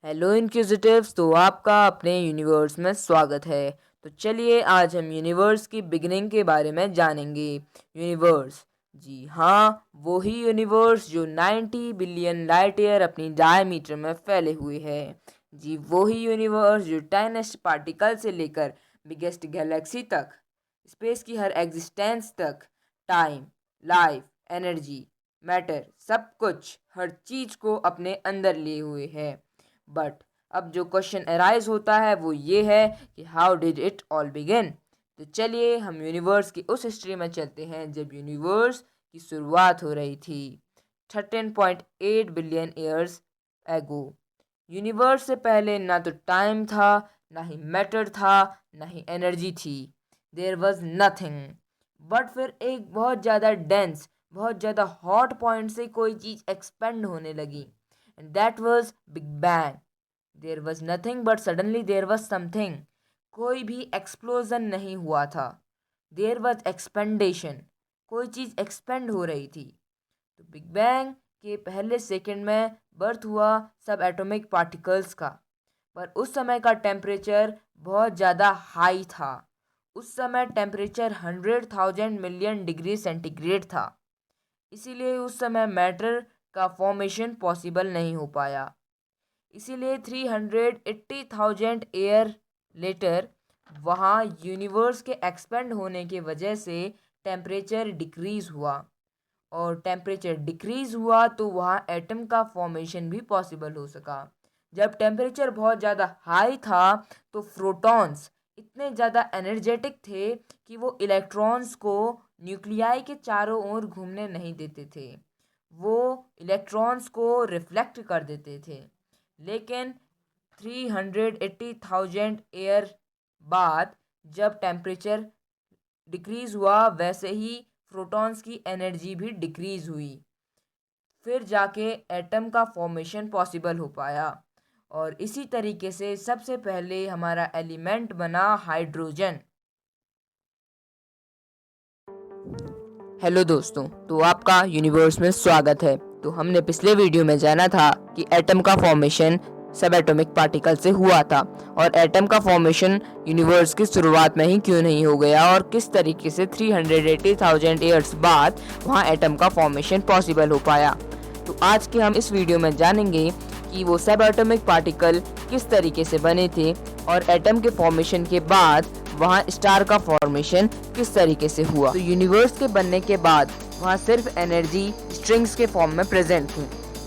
Hello इंक्विजिटिव्स। तो आपका अपने यूनिवर्स में स्वागत है। तो चलिए आज हम यूनिवर्स की बिगिनिंग के बारे में जानेंगे। यूनिवर्स, जी हाँ, वही यूनिवर्स जो 90 बिलियन लाइट ईयर अपनी डायमीटर में फैले हुए है। जी वही यूनिवर्स जो टाइनेस्ट पार्टिकल से लेकर बिगेस्ट गैलेक्सी तक, स्पेस की हर एग्जिस्टेंस तक, टाइम, लाइफ, एनर्जी, मैटर, सब कुछ, हर चीज को अपने अंदर लिए हुए है। बट अब जो क्वेश्चन अराइज होता है वो ये है कि how did it all begin. तो चलिए हम यूनिवर्स की उस हिस्ट्री में चलते हैं जब यूनिवर्स की शुरुआत हो रही थी 13.8 बिलियन ईयर्स एगो। यूनिवर्स से पहले ना तो टाइम था, ना ही मैटर था, ना ही एनर्जी थी। There was nothing. बट फिर एक बहुत ज़्यादा डेंस, बहुत ज़्यादा हॉट पॉइंट से कोई चीज़ एक्सपेंड होने लगी, and that was Big Bang. There was nothing but suddenly there was something. कोई भी एक्सप्लोजन नहीं हुआ था। There was expansion. कोई चीज़ एक्सपेंड हो रही थी। तो बिग बैंग के पहले सेकंड में बर्थ हुआ सब एटॉमिक पार्टिकल्स का। पर उस समय का टेम्परेचर बहुत ज़्यादा हाई था। उस समय टेम्परेचर 100,000 मिलियन डिग्री सेंटीग्रेड था। इसीलिए उस समय मैटर का फॉर्मेशन पॉसिबल नहीं हो पाया। इसीलिए 380,000 ईयर लेटर वहाँ यूनिवर्स के एक्सपेंड होने की वजह से टेम्परेचर डिक्रीज़ हुआ, और टेम्परेचर डिक्रीज़ हुआ तो वहाँ एटम का फॉर्मेशन भी पॉसिबल हो सका। जब टेम्परेचर बहुत ज़्यादा हाई था तो प्रोटॉन्स इतने ज़्यादा एनर्जेटिक थे कि वो इलेक्ट्रॉन्स को न्यूक्लियाई के चारों ओर घूमने नहीं देते थे। वो इलेक्ट्रॉन्स को रिफ्लेक्ट कर देते थे। लेकिन 380,000 ईयर बाद जब टेम्परेचर डिक्रीज़ हुआ, वैसे ही प्रोटॉन्स की एनर्जी भी डिक्रीज़ हुई। फिर जाके एटम का फॉर्मेशन पॉसिबल हो पाया। और इसी तरीके से सबसे पहले हमारा एलिमेंट बना हाइड्रोजन। हेलो दोस्तों, तो आपका यूनिवर्स में स्वागत है। तो हमने पिछले वीडियो में जाना था कि एटम का फॉर्मेशन सब एटॉमिक पार्टिकल से हुआ था, और एटम का फॉर्मेशन यूनिवर्स की शुरुआत में ही क्यों नहीं हो गया, और किस तरीके से 380,000 ईयर्स बाद वहाँ एटम का फॉर्मेशन पॉसिबल हो पाया। तो आज के हम इस वीडियो में जानेंगे कि वो सब एटॉमिक पार्टिकल किस तरीके से बने थे, और एटम के फॉर्मेशन के बाद वहाँ स्टार का फॉर्मेशन किस तरीके से हुआ। तो यूनिवर्स के बनने के बाद वहाँ सिर्फ एनर्जी स्ट्रिंग्स के फॉर्म में प्रेजेंट थी।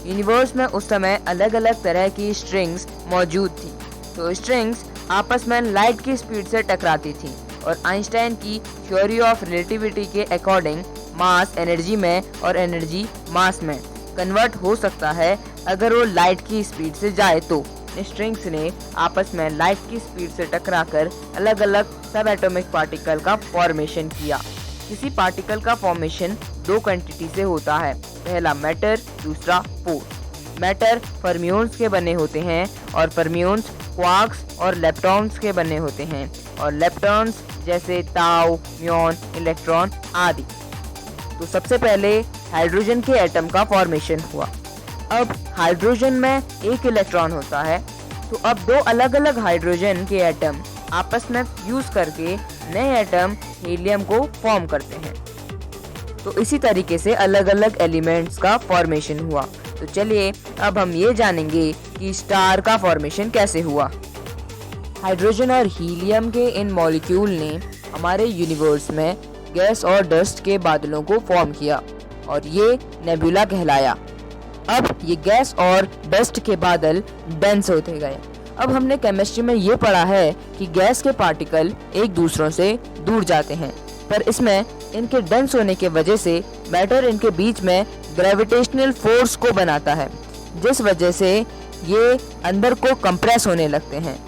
यूनिवर्स में उस समय अलग अलग तरह की स्ट्रिंग्स मौजूद थी। तो स्ट्रिंग्स आपस में लाइट की स्पीड से टकराती थी, और आइंस्टाइन की थ्योरी ऑफ रिलेटिविटी के अकॉर्डिंग मास एनर्जी में और एनर्जी मास में कन्वर्ट हो सकता है अगर वो लाइट की स्पीड से जाए। तो स्ट्रिंग्स ने आपस में लाइट की स्पीड से टकराकर अलग अलग सब एटॉमिक पार्टिकल का फॉर्मेशन किया। किसी पार्टिकल का फॉर्मेशन दो क्वांटिटी से होता है, पहला मैटर, दूसरा फोर्स। मैटर फर्मियोन्स के बने होते हैं, और फर्मियोन्स क्वार्क्स और लेप्टॉन्स के बने होते हैं, और लेप्टॉन्स जैसे ताऊ, म्यून, इलेक्ट्रॉन आदि। तो सबसे पहले हाइड्रोजन के एटम का फॉर्मेशन हुआ। अब हाइड्रोजन में एक इलेक्ट्रॉन होता है, तो अब दो अलग अलग हाइड्रोजन के एटम आपस में फ्यूज करके नए एटम हीलियम को फॉर्म करते हैं। तो इसी तरीके से अलग अलग एलिमेंट्स का फॉर्मेशन हुआ। तो चलिए अब हम ये जानेंगे कि स्टार का फॉर्मेशन कैसे हुआ। हाइड्रोजन और हीलियम के इन मॉलिक्यूल ने हमारे यूनिवर्स में गैस और डस्ट के बादलों को फॉर्म किया, और ये नेबुला कहलाया। अब ये गैस और डस्ट के बादल डेंस होते गए। अब हमने केमिस्ट्री में ये पढ़ा है कि गैस के पार्टिकल एक दूसरों से दूर जाते हैं, पर इसमें इनके डेंस होने के वजह से मैटर इनके बीच में ग्रेविटेशनल फोर्स को बनाता है, जिस वजह से ये अंदर को कंप्रेस होने लगते हैं।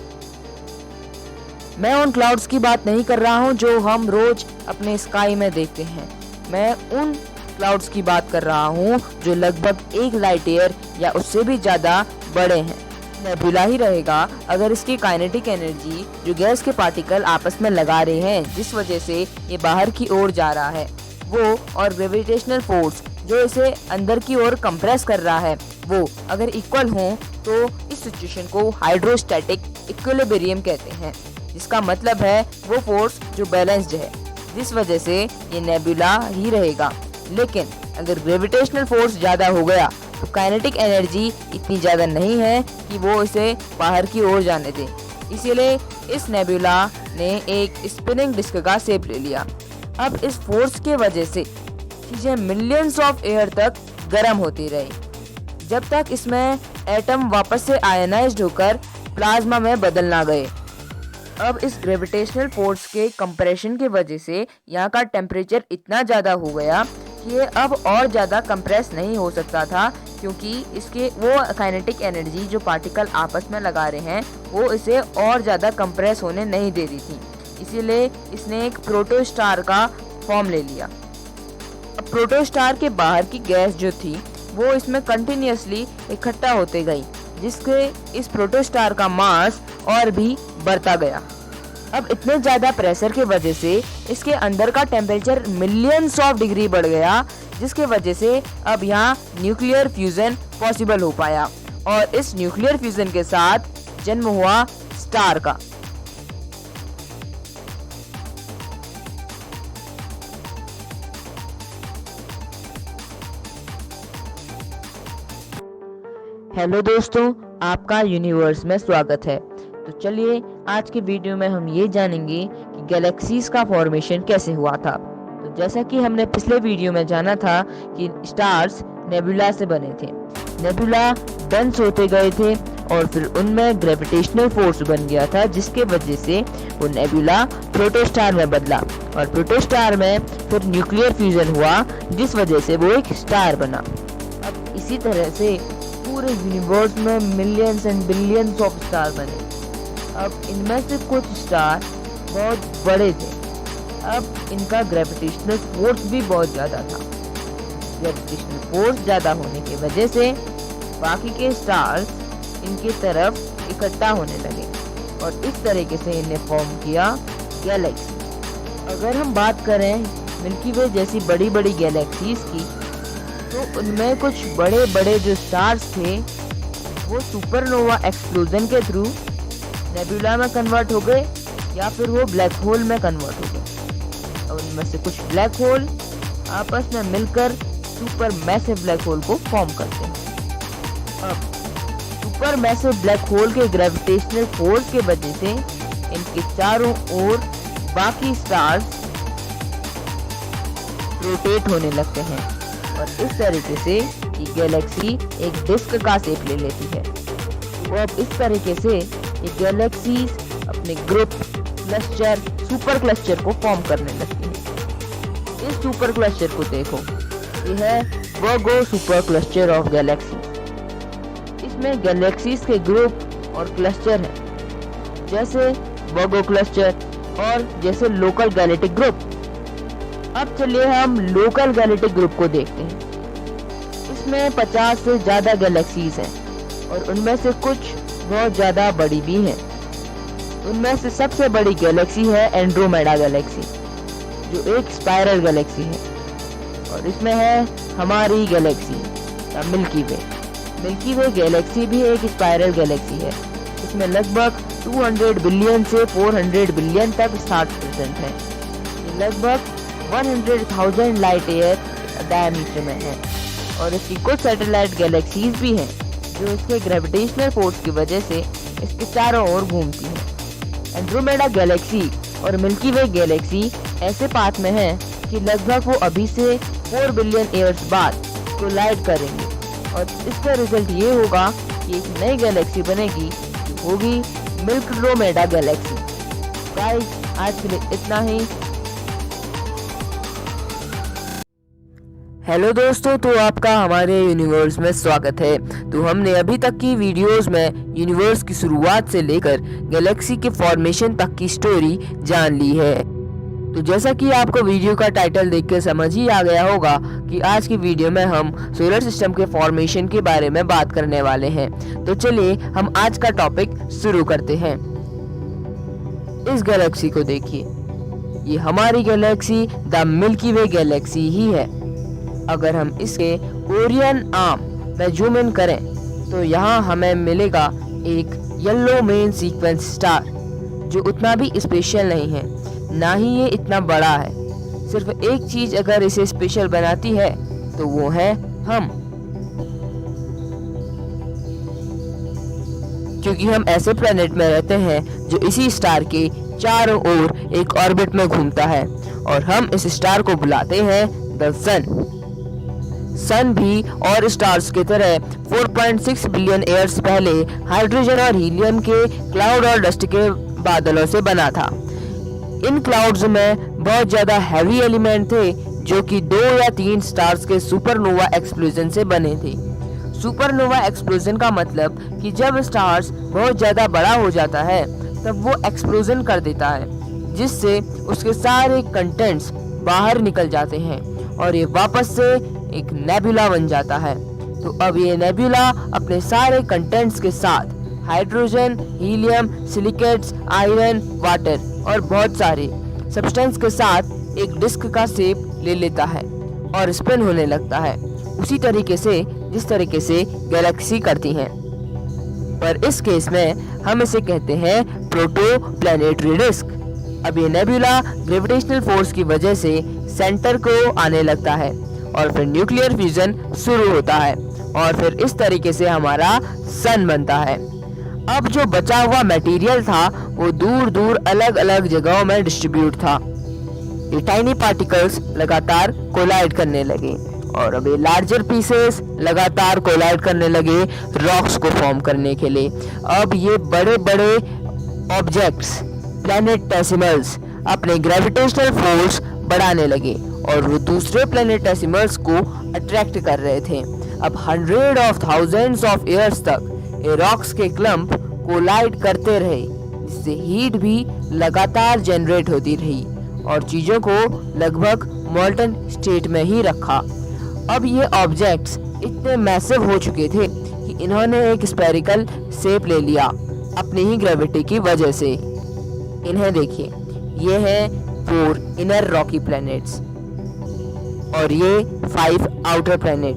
मैं उन क्लाउड्स की बात नहीं कर रहा हूँ जो हम रोज अपने स्काई में देखते हैं। मैं उन क्लाउड्स की बात कर रहा हूँ जो लगभग 1 लाइट ईयर या उससे भी ज़्यादा बड़े हैं। नेबुला ही रहेगा अगर इसकी काइनेटिक एनर्जी जो गैस के पार्टिकल आपस में लगा रहे हैं, जिस वजह से ये बाहर की ओर जा रहा है, वो और ग्रेविटेशनल फोर्स जो इसे अंदर की ओर कंप्रेस कर रहा है, वो अगर इक्वल हों तो इस सिचुएशन को हाइड्रोस्टैटिक इक्विलिब्रियम कहते हैं, जिसका मतलब है वो फोर्स जो बैलेंस्ड है, जिस वजह से ये नेबुला ही रहेगा। लेकिन अगर ग्रेविटेशनल फोर्स ज़्यादा हो गया तो काइनेटिक एनर्जी इतनी ज़्यादा नहीं है कि वो इसे बाहर की ओर जाने दे। इसीलिए इस नेबुला ने एक स्पिनिंग डिस्क का शेप ले लिया। अब इस फोर्स के वजह से चीज़ें मिलियंस ऑफ ईयर तक गर्म होती रही, जब तक इसमें एटम वापस से आयनाइज्ड होकर प्लाज्मा में बदल ना गए। अब इस ग्रेविटेशनल फोर्स के कंप्रेशन की वजह से यहाँ का टेम्परेचर इतना ज़्यादा हो गया कि ये अब और ज़्यादा कंप्रेस नहीं हो सकता था, क्योंकि इसके वो काइनेटिक एनर्जी जो पार्टिकल आपस में लगा रहे हैं वो इसे और ज़्यादा कंप्रेस होने नहीं दे रही थी। इसीलिए इसने एक प्रोटोस्टार का फॉर्म ले लिया। अब प्रोटोस्टार के बाहर की गैस जो थी वो इसमें कंटिन्यूसली इकट्ठा होते गई, जिससे इस प्रोटोस्टार का मास और भी बढ़ता गया। अब इतने ज़्यादा प्रेशर के वजह से इसके अंदर का टेम्परेचर मिलियंस ऑफ डिग्री बढ़ गया, जिसके वजह से अब यहाँ न्यूक्लियर फ्यूजन पॉसिबल हो पाया और इस न्यूक्लियर फ्यूजन के साथ जन्म हुआ स्टार का। हेलो दोस्तों, आपका यूनिवर्स में स्वागत है। तो चलिए आज के वीडियो में हम ये जानेंगे कि गैलेक्सीज का फॉर्मेशन कैसे हुआ था। तो जैसा कि हमने पिछले वीडियो में जाना था कि स्टार्स नेबुला से बने थे। नेबुला डेंस होते गए थे और फिर उनमें ग्रेविटेशनल फोर्स बन गया था, जिसके वजह से वो नेबुला प्रोटोस्टार में बदला और प्रोटोस्टार में फिर न्यूक्लियर फ्यूजन हुआ, जिस वजह से वो एक स्टार बना। अब इसी तरह से पूरे यूनिवर्स में millions and billions of star बने। अब इनमें से कुछ स्टार बहुत बड़े थे। अब इनका ग्रेविटेशनल फोर्स भी बहुत ज़्यादा था। ग्रेविटेशनल फोर्स ज़्यादा होने की वजह से बाकी के स्टार्स इनकी तरफ इकट्ठा होने लगे और इस तरीके से इन्हें फॉर्म किया गैलेक्सी। अगर हम बात करें मिल्की वे जैसी बड़ी बड़ी गैलेक्सीज की, तो उनमें कुछ बड़े बड़े जो स्टार्स थे वो सुपरनोवा एक्सप्लोजन के थ्रू नेबुला में कन्वर्ट हो गए या फिर वो ब्लैक होल में कन्वर्ट हो गए। और उनमें से कुछ ब्लैक होल आपस में मिलकर सुपर मैसिव ब्लैक होल को फॉर्म करते हैं। अब सुपर मैसिव ब्लैक होल के ग्रेविटेशनल फोर्स के वजह से इनके चारों ओर बाकी स्टार्स रोटेट होने लगते हैं और इस तरीके से ये गैलेक्सी एक डिस्क का शेप ले लेती है। वो अब इस तरीके से ये गैलेक्सीज अपने ग्रुप, क्लस्टर, सुपर क्लस्टर को फॉर्म करने लगती हैं। इस सुपर क्लस्टर को देखो, ये है वर्गो सुपर क्लस्टर ऑफ गैलेक्सी। इसमें गैलेक्सीज के ग्रुप और क्लस्टर हैं, जैसे वर्गो क्लस्टर और जैसे लोकल गैलेक्टिक ग्रुप। अब चलिए हम लोकल गैलेक्टिक ग्रुप को देखते हैं। इसमें 50 से ज़्यादा गैलेक्सीज हैं और उनमें से कुछ बहुत ज़्यादा बड़ी भी हैं। उनमें से सबसे बड़ी गैलेक्सी है एंड्रोमेडा गैलेक्सी, जो एक स्पाइरल गैलेक्सी है। और इसमें है हमारी गैलेक्सी या मिल्की वे। मिल्की वे गैलेक्सी भी एक स्पाइरल गैलेक्सी है। इसमें लगभग 200 बिलियन से 400 बिलियन तक स्टार्स प्रेजेंट हैं। ये लगभग 100,000 लाइट ईयर डायमीटर में है और इसकी कुछ सैटेलाइट गैलेक्सीज भी हैं, जो इसके ग्रेविटेशनल फोर्स की वजह से इसके चारों ओर घूमती हैं। एंड्रोमेडा गैलेक्सी और मिल्की वे गैलेक्सी ऐसे पाथ में है कि लगभग वो अभी से 4 बिलियन ईयर्स बाद कोलाइड करेंगे और इसका रिजल्ट ये होगा कि एक नई गैलेक्सी बनेगी, जो होगी मिल्करोमेडा गैलेक्सी। गाइस, आज के लिए इतना ही। हेलो दोस्तों, तो आपका हमारे यूनिवर्स में स्वागत है। तो हमने अभी तक की वीडियोस में यूनिवर्स की शुरुआत से लेकर गैलेक्सी के फॉर्मेशन तक की स्टोरी जान ली है। तो जैसा कि आपको वीडियो का टाइटल देखकर समझ ही आ गया होगा कि आज की वीडियो में हम सोलर सिस्टम के फॉर्मेशन के बारे में बात करने वाले हैं। तो चलिए हम आज का टॉपिक शुरू करते हैं। इस गैलेक्सी को देखिए, ये हमारी galaxy the milky way galaxy ही है। अगर हम इसके ओरियन आर्म मैं जूम इन करें तो यहाँ हमें मिलेगा एक येलो मेन सीक्वेंस स्टार, जो उतना भी स्पेशल नहीं है, ना ही ये इतना बड़ा है। सिर्फ एक चीज अगर इसे स्पेशल बनाती है तो वो है हम, क्योंकि हम ऐसे प्लेनेट में रहते हैं जो इसी स्टार के चारों ओर एक ऑर्बिट में घूमता है, और हम इस स्टार को बुलाते हैं द सन। सन भी और स्टार्स की तरह 4.6 बिलियन ईयर्स पहले हाइड्रोजन और हीलियम के क्लाउड और डस्ट के बादलों से बना था। इन क्लाउड्स में बहुत ज्यादा हैवी एलिमेंट थे जो कि 2 या 3 स्टार्स के सुपरनोवा एक्सप्लोजन से बने थे। सुपरनोवा एक्सप्लोजन का मतलब कि जब स्टार्स बहुत ज्यादा बड़ा हो जाता है तब वो एक्सप्लोजन कर देता है, जिससे उसके सारे कंटेंट्स बाहर निकल जाते हैं और ये वापस से एक नेबुला बन जाता है। तो अब ये नेबुला अपने सारे कंटेंट्स के साथ hydrogen, helium, silicates, iron, water और बहुत सारे सब्सटेंस के साथ एक डिस्क का शेप ले लेता है और स्पिन होने लगता है, उसी तरीके से जिस तरीके से गैलेक्सी करती हैं। पर इस केस में हम इसे कहते हैं प्रोटो प्लैनेटरी डिस्क। अब ये नेबुला ग्रेविटेशनल फोर्स की वजह से सेंटर को आने लगता है और फिर न्यूक्लियर फ्यूजन शुरू होता है और फिर इस तरीके से हमारा सन बनता है। अब जो बचा हुआ मटेरियल था वो दूर दूर अलग अलग जगहों में डिस्ट्रीब्यूट था। ये टाइनी पार्टिकल्स लगातार कोलाइड करने लगे और अब ये लार्जर पीसेस लगातार कोलाइड करने लगे रॉक्स को फॉर्म करने के लिए। अब ये बड़े बड़े ऑब्जेक्ट्स प्लैनेटेसिमल्स अपने ग्रेविटेशनल फोर्स बढ़ाने लगे और वो दूसरे प्लैनेटेसिमल्स को अट्रैक्ट कर रहे थे। अब 100,000 ऑफ ईयर्स तक ये रॉक्स के क्लम्प कोलाइड करते रहे, जिससे हीट भी लगातार जनरेट होती रही और चीजों को लगभग मोल्टन स्टेट में ही रखा। अब ये ऑब्जेक्ट्स इतने मैसिव हो चुके थे कि इन्होंने एक स्फेरिकल शेप ले लिया अपनी ही ग्रेविटी की वजह से। इन्हें देखिए, ये है 4 इनर रॉकी प्लैनेट्स और ये 5 आउटर प्लैनेट,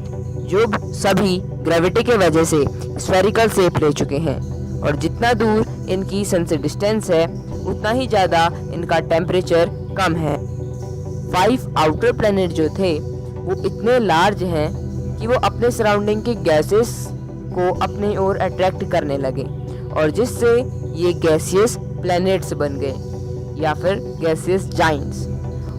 जो सभी ग्रेविटी के वजह से स्फेरिकल शेप ले चुके हैं। और जितना दूर इनकी सन से डिस्टेंस है उतना ही ज्यादा इनका टेम्परेचर कम है। 5 आउटर प्लैनेट जो थे वो इतने लार्ज हैं कि वो अपने सराउंडिंग के गैसेस को अपने ओर अट्रैक्ट करने लगे और जिससे ये गैसियस प्लैनेट्स बन गए या फिर गैसियस जाइंट्स।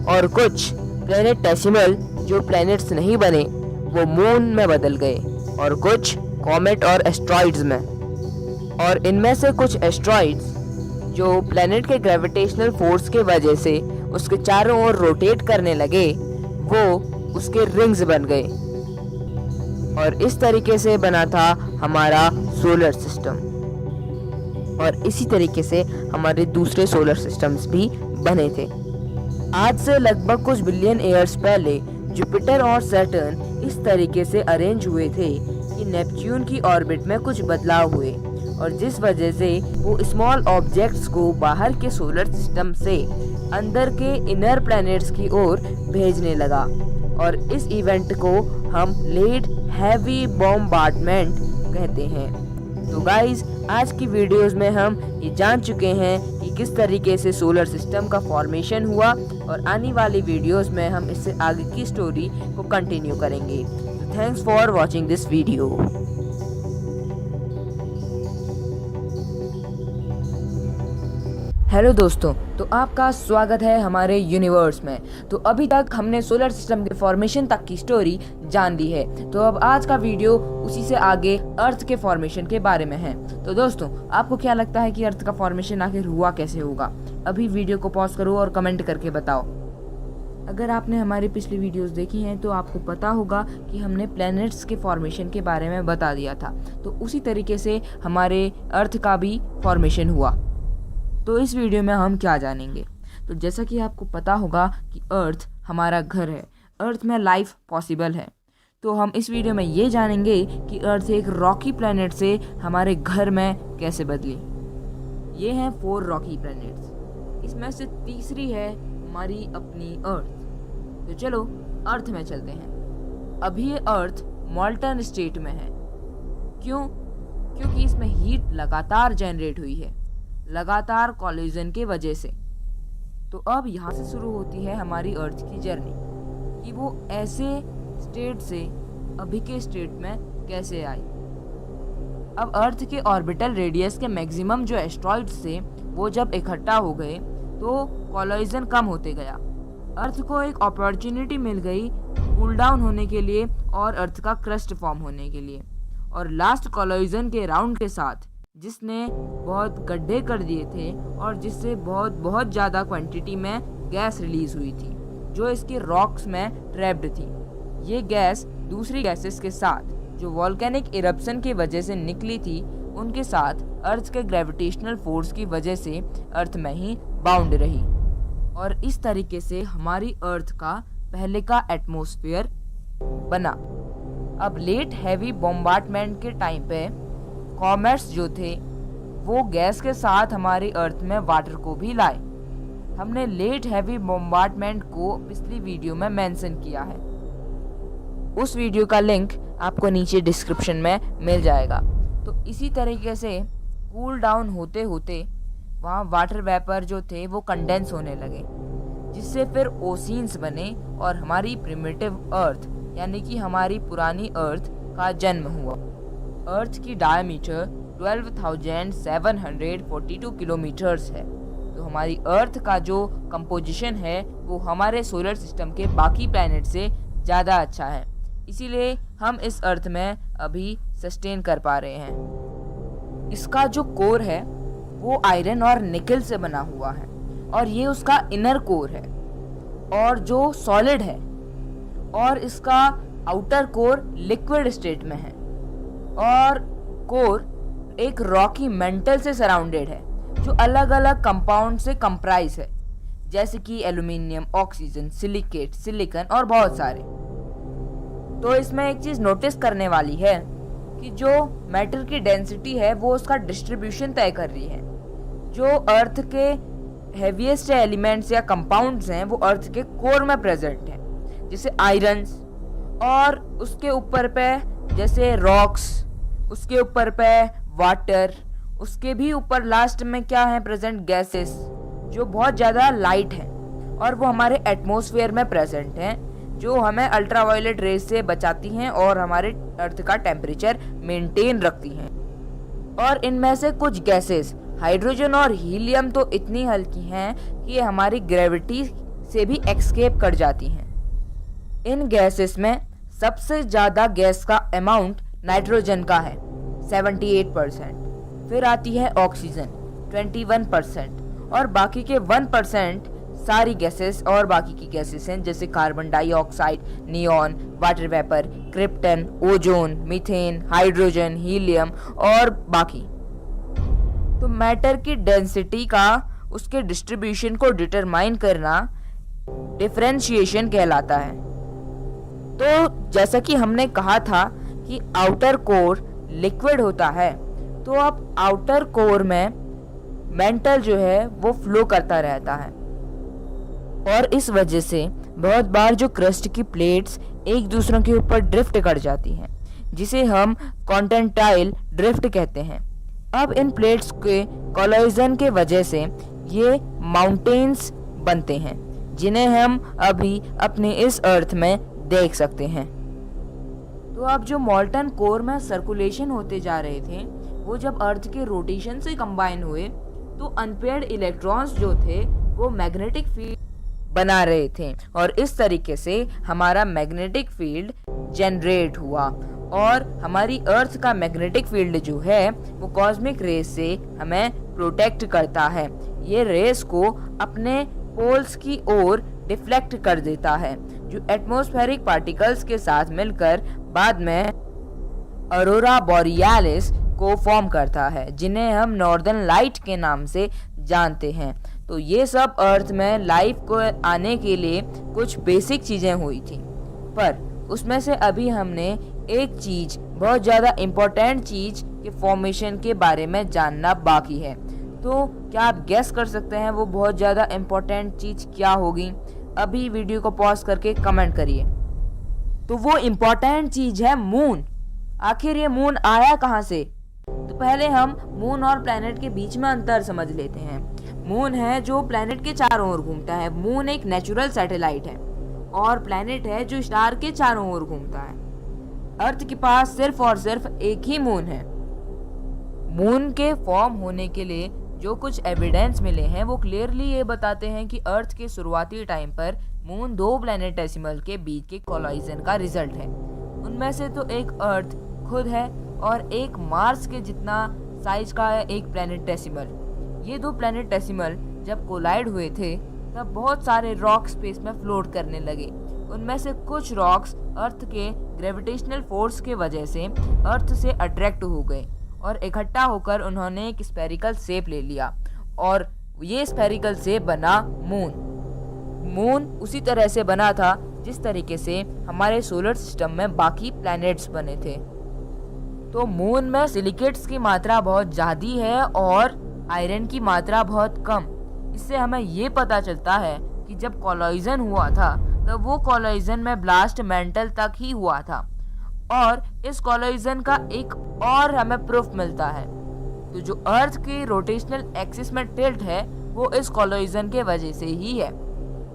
और कुछ प्लैनेटेसिमल जो प्लैनेट्स नहीं बने वो मून में बदल गए और कुछ कॉमेट और एस्ट्रॉइड्स में। और इनमें से कुछ एस्ट्रॉइड्स जो प्लैनेट के ग्रेविटेशनल फोर्स के वजह से उसके चारों ओर रोटेट करने लगे वो उसके रिंग्स बन गए और इस तरीके से बना था हमारा सोलर सिस्टम। और इसी तरीके से हमारे दूसरे सोलर सिस्टम्स भी बने थे। आज से लगभग कुछ बिलियन ईयर्स पहले जुपिटर और सैटर्न इस तरीके से अरेंज हुए थे कि नेपच्यून की ऑर्बिट में कुछ बदलाव हुए और जिस वजह से वो स्मॉल ऑब्जेक्ट्स को बाहर के सोलर सिस्टम से अंदर के इनर प्लैनेट्स की ओर भेजने लगा। और इस इवेंट को हम लेट हैवी बॉम्बार्डमेंट कहते हैं। तो गाइज, आज की वीडियोस में हम ये जान चुके हैं कि किस तरीके से सोलर सिस्टम का फॉर्मेशन हुआ और आने वाली वीडियोस में हम इससे आगे की स्टोरी को कंटिन्यू करेंगे। Thanks for watching this video. Hello दोस्तों, तो आपका स्वागत है हमारे यूनिवर्स में। तो अभी तक हमने सोलर सिस्टम के फॉर्मेशन तक की स्टोरी जान ली है, तो अब आज का वीडियो उसी से आगे अर्थ के फॉर्मेशन के बारे में है। तो दोस्तों, आपको क्या लगता है कि अर्थ का फॉर्मेशन आखिर हुआ कैसे होगा? अभी वीडियो को पॉज करो और कमेंट करके बताओ। अगर आपने हमारी पिछली वीडियोस देखी हैं तो आपको पता होगा कि हमने प्लैनेट्स के फॉर्मेशन के बारे में बता दिया था। तो उसी तरीके से हमारे अर्थ का भी फॉर्मेशन हुआ। तो इस वीडियो में हम क्या जानेंगे? तो जैसा कि आपको पता होगा कि अर्थ हमारा घर है, अर्थ में लाइफ पॉसिबल है। तो हम इस वीडियो में ये जानेंगे कि अर्थ एक रॉकी प्लैनेट से हमारे घर में कैसे बदली। ये हैं 4 रॉकी प्लैनेट्स, इसमें से तीसरी है हमारी अपनी अर्थ। तो चलो अर्थ में चलते हैं। अभी ये अर्थ मॉल्टन स्टेट में है। क्यों? क्योंकि इसमें हीट लगातार जनरेट हुई है, लगातार कॉलिजन के वजह से। तो अब यहाँ से शुरू होती है हमारी अर्थ की जर्नी कि वो ऐसे स्टेट से अभी के स्टेट में कैसे आई। अब अर्थ के ऑर्बिटल रेडियस के मैक्सिमम जो एस्ट्रॉइड्स थे वो जब इकट्ठा हो गए तो कॉलिजन कम होते गया। अर्थ को एक अपॉर्चुनिटी मिल गई कूल डाउन होने के लिए और अर्थ का क्रस्ट फॉर्म होने के लिए। और लास्ट कॉलिजन के राउंड के साथ जिसने बहुत गड्ढे कर दिए थे और जिससे बहुत ज़्यादा क्वांटिटी में गैस रिलीज हुई थी जो इसके रॉक्स में ट्रैप्ड थी। ये गैस दूसरी गैसेस के साथ जो वॉल्केनिक इरप्शन की वजह से निकली थी उनके साथ अर्थ के ग्रेविटेशनल फोर्स की वजह से अर्थ में ही बाउंड रही और इस तरीके से हमारी अर्थ का पहले का एटमॉस्फेयर बना। अब लेट हैवी बॉम्बार्डमेंट के टाइम पे कॉमेट्स जो थे वो गैस के साथ हमारी अर्थ में वाटर को भी लाए। हमने लेट हैवी बॉम्बार्डमेंट को पिछली वीडियो में मेंशन किया है, उस वीडियो का लिंक आपको नीचे डिस्क्रिप्शन में मिल जाएगा। तो इसी तरीके से कूल डाउन होते होते वहाँ वाटर वेपर जो थे वो कंडेंस होने लगे जिससे फिर ओशियंस बने और हमारी प्रिमिटिव अर्थ यानी कि हमारी पुरानी अर्थ का जन्म हुआ। अर्थ की डायमीटर 12,742 किलोमीटर्स है। तो हमारी अर्थ का जो कंपोजिशन है वो हमारे सोलर सिस्टम के बाकी प्लैनेट से ज़्यादा अच्छा है, इसीलिए हम इस अर्थ में अभी सस्टेन कर पा रहे हैं। इसका जो कोर है वो आयरन और निकल से बना हुआ है और ये उसका इनर कोर है और जो सॉलिड है, और इसका आउटर कोर लिक्विड स्टेट में है और कोर एक रॉकी मेंटल से सराउंडेड है जो अलग अलग कंपाउंड से कंप्राइज है जैसे कि एल्यूमिनियम, ऑक्सीजन, सिलिकेट, सिलिकॉन और बहुत सारे। तो इसमें एक चीज नोटिस करने वाली है कि जो मैटर की डेंसिटी है वो उसका डिस्ट्रीब्यूशन तय कर रही है। जो अर्थ के हेवीएस्ट एलिमेंट्स या कंपाउंड्स हैं वो अर्थ के कोर में प्रेजेंट हैं, जैसे आयरन्स, और उसके ऊपर पे जैसे रॉक्स, उसके ऊपर पे वाटर, उसके भी ऊपर लास्ट में क्या है प्रेजेंट गैसेस जो बहुत ज़्यादा लाइट हैं और वो हमारे एटमॉस्फेयर में प्रेजेंट हैं जो हमें अल्ट्रावायलेट रेज से बचाती हैं और हमारे अर्थ का टेम्परेचर मेंटेन रखती हैं। और इनमें से कुछ गैसेस हाइड्रोजन और हीलियम तो इतनी हल्की हैं कि ये हमारी ग्रेविटी से भी एस्केप कर जाती हैं। इन गैसेस में सबसे ज़्यादा गैस का अमाउंट नाइट्रोजन का है 78%, फिर आती है ऑक्सीजन 21% और बाकी के 1% सारी गैसेस और बाकी की गैसेस हैं जैसे carbon dioxide, neon, water vapour, krypton, ozone, methane, hydrogen, helium और बाकी। तो मैटर की डेंसिटी का उसके डिस्ट्रीब्यूशन को डिटरमाइन करना डिफरेंशिएशन कहलाता है। तो जैसा कि हमने कहा था कि आउटर कोर लिक्विड होता है, तो अब आउटर कोर में मेंटल जो है वो फ्लो करता रहता है और इस वजह से बहुत बार जो क्रस्ट की प्लेट्स एक दूसरों के ऊपर ड्रिफ्ट कर जाती हैं जिसे हम कॉन्टिनेंटल ड्रिफ्ट कहते हैं। अब इन प्लेट्स के कोलिजन के वजह से ये माउंटेन्स बनते हैं जिन्हें हम अभी अपने इस अर्थ में देख सकते हैं। तो अब जो मॉल्टन कोर में सर्कुलेशन होते जा रहे थे वो जब अर्थ के रोटेशन से कंबाइन हुए तो अनपेयर्ड इलेक्ट्रॉन्स जो थे वो मैग्नेटिक फील्ड बना रहे थे और इस तरीके से हमारा मैग्नेटिक फील्ड जनरेट हुआ और हमारी अर्थ का मैग्नेटिक फील्ड जो है वो कॉस्मिक रेस से हमें प्रोटेक्ट करता है। ये रेस को अपने पोल्स की ओर डिफ्लेक्ट कर देता है जो एटमॉस्फेरिक पार्टिकल्स के साथ मिलकर बाद में ऑरोरा बोरियालिस को फॉर्म करता है जिन्हें हम नॉर्दर्न लाइट के नाम से जानते हैं। तो ये सब अर्थ में लाइफ को आने के लिए कुछ बेसिक चीज़ें हुई थी, पर उसमें से अभी हमने एक चीज़, बहुत ज़्यादा इम्पोर्टेंट चीज़ के फॉर्मेशन के बारे में जानना बाकी है। तो क्या आप गेस कर सकते हैं वो बहुत ज़्यादा इम्पोर्टेंट चीज़ क्या होगी? अभी वीडियो को पॉज करके कमेंट करिए। तो वो इम्पोर्टेंट चीज है मून। आखिर ये मून आया कहाँ से? तो पहले हम मून और प्लेनेट के बीच में अंतर समझ लेते हैं। मून है जो प्लेनेट के चारों ओर घूमता है। मून एक नेचुरल सैटेलाइट है और प्लेनेट है जो स्टार के चारों ओर घूमता है। अर्थ के पास सिर्फ और सिर्फ एक ही मून है। मून के फॉर्म होने के लिए जो कुछ एविडेंस मिले हैं वो क्लियरली ये बताते हैं कि अर्थ के शुरुआती टाइम पर मून दो प्लैनेटेसिमल के बीच के कोलाइजन का रिजल्ट है। उनमें से तो एक अर्थ खुद है और एक मार्स के जितना साइज का है एक प्लैनेटेसिमल। ये दो प्लैनेटेसिमल जब कोलाइड हुए थे तब बहुत सारे रॉक स्पेस में फ्लोट करने लगे। उनमें से कुछ रॉक्स अर्थ के ग्रेविटेशनल फोर्स के वजह से अर्थ से अट्रैक्ट हो गए और इकट्ठा होकर उन्होंने एक स्फेरिकल शेप ले लिया और ये स्फेरिकल शेप बना मून। मून उसी तरह से बना था जिस तरीके से हमारे सोलर सिस्टम में बाकी प्लैनेट्स बने थे। तो मून में सिलिकेट्स की मात्रा बहुत ज़्यादा है और आयरन की मात्रा बहुत कम। इससे हमें ये पता चलता है कि जब कोलाइजन हुआ था तब वो कोलाइजन में ब्लास्ट मेंटल तक ही हुआ था और इस कोलाइजन का एक और हमें प्रूफ मिलता है। तो जो अर्थ के रोटेशनल एक्सिस में टिल्ट है वो इस कोलाइजन के वजह से ही है।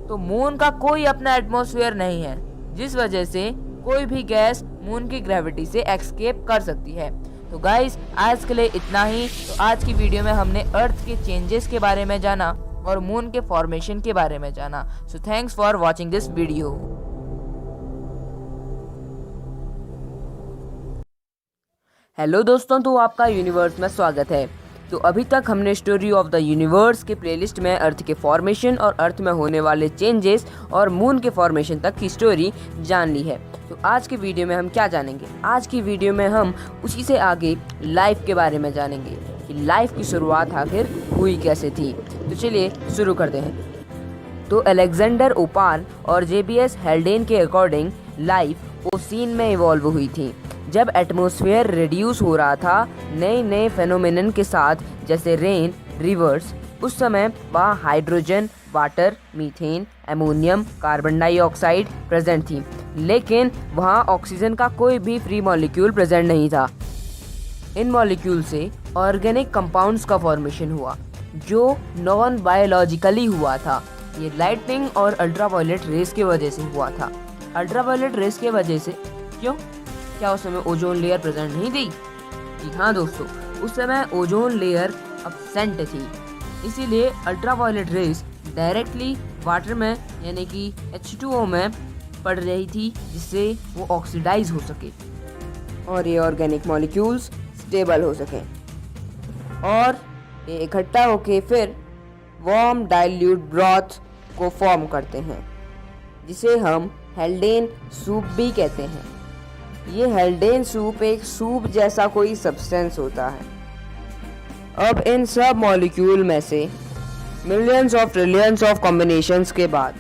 तो मून का कोई अपना एटमॉस्फेयर नहीं है जिस वजह से कोई भी गैस मून की ग्रेविटी से एस्केप कर सकती है। तो गाइस आज के लिए इतना ही। तो आज की वीडियो में हमने अर्थ के चेंजेस के बारे में जाना और मून के फॉर्मेशन के बारे में जाना। So thanks for watching this video. Hello दोस्तों, तो आपका यूनिवर्स में स्वागत है। तो अभी तक हमने स्टोरी ऑफ द यूनिवर्स के प्लेलिस्ट में अर्थ के फॉर्मेशन और अर्थ में होने वाले चेंजेस और मून के फॉर्मेशन तक की स्टोरी जान ली है। तो आज की वीडियो में हम क्या जानेंगे? आज की वीडियो में हम उसी से आगे लाइफ के बारे में जानेंगे कि लाइफ की शुरुआत आखिर हुई कैसे थी। तो चलिए शुरू करते हैं। तो अलेक्जेंडर ओपान और जेबीएस हेल्डेन के अकॉर्डिंग लाइफ ओसीन में इवॉल्व हुई थी। जब एटमॉस्फेयर रिड्यूस हो रहा था नए नए फेनोमेनन के साथ जैसे रेन, रिवर्स, उस समय वहाँ hydrogen, water, methane, ammonium, carbon dioxide present थी, लेकिन वहाँ ऑक्सीजन का कोई भी फ्री मॉलिक्यूल प्रेजेंट नहीं था। इन मॉलिक्यूल से ऑर्गेनिक कंपाउंड्स का फॉर्मेशन हुआ जो नॉन बायोलॉजिकली हुआ था। ये लाइटनिंग और अल्ट्रावायलेट रेस की वजह से हुआ था। अल्ट्रावायलेट रेस की वजह से क्यों? क्या उस समय ओजोन लेयर प्रेजेंट नहीं थी? जी हाँ दोस्तों, उस समय ओजोन लेयर अब्सेंट थी, इसीलिए अल्ट्रावायलेट रेस डायरेक्टली वाटर में यानी कि H2O में पड़ रही थी जिससे वो ऑक्सीडाइज हो सके और ये ऑर्गेनिक मॉलिक्यूल्स स्टेबल हो सकें और ये इकट्ठा होके फिर वार्म डाइल्यूट ब्रॉथ को फॉर्म करते हैं जिसे हम हेल्डेन सूप भी कहते हैं। ये हेल्डेन सूप एक सूप जैसा कोई सब्सटेंस होता है। अब इन सब मॉलिक्यूल में से millions of trillions of combinations के बाद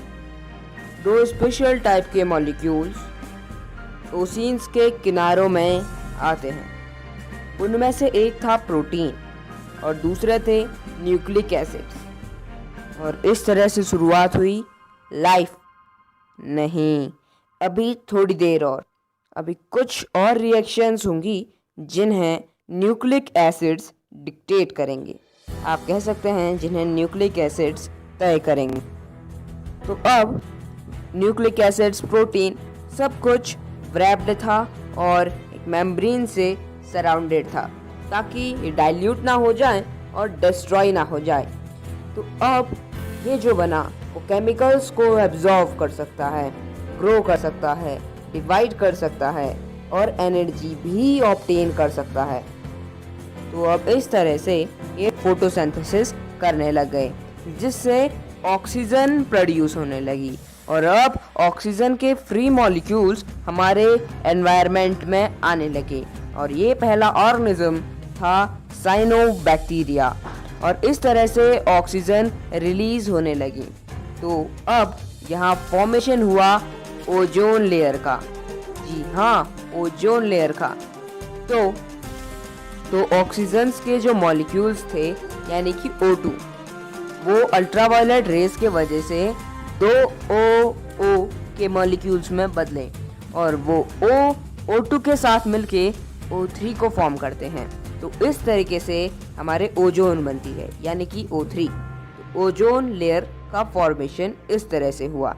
दो स्पेशल टाइप के मॉलिक्यूल्स ओशियंस के किनारों में आते हैं। उनमें से एक था प्रोटीन और दूसरे थे न्यूक्लिक एसिड्स और इस तरह से शुरुआत हुई लाइफ। नहीं, अभी थोड़ी देर और, अभी कुछ और रिएक्शंस होंगी जिन्हें न्यूक्लिक एसिड्स डिक्टेट करेंगे। आप कह सकते हैं जिन्हें न्यूक्लिक एसिड्स तय करेंगे। तो अब न्यूक्लिक एसिड्स, प्रोटीन सब कुछ व्रैप्ड था और एक मेम्ब्रेन से सराउंडेड था ताकि ये डाइल्यूट ना हो जाए और डिस्ट्रॉय ना हो जाए। तो अब ये जो बना वो केमिकल्स को एब्जॉर्व कर सकता है, ग्रो कर सकता है, डिवाइड कर सकता है और एनर्जी भी ऑब्टेन कर सकता है। तो अब इस तरह से ये फोटोसिंथेसिस करने लग गए जिससे ऑक्सीजन प्रोड्यूस होने लगी और अब ऑक्सीजन के फ्री मॉलिक्यूल्स हमारे एनवायरनमेंट में आने लगे और ये पहला ऑर्गेनिज्म था साइनोबैक्टीरिया और इस तरह से ऑक्सीजन रिलीज होने लगी। तो अब यहाँ फॉर्मेशन हुआ ओजोन लेयर का। जी हाँ, ओजोन लेयर का। तो ऑक्सीजन के जो मॉलिक्यूल्स थे यानी कि O2 वो अल्ट्रावायलेट रेस के वजह से दो OO के मॉलिक्यूल्स में बदले और वो O2 के साथ मिलके O3 को फॉर्म करते हैं। तो इस तरीके से हमारे ओजोन बनती है, यानी कि O3। ओजोन लेयर का फॉर्मेशन इस तरह से हुआ।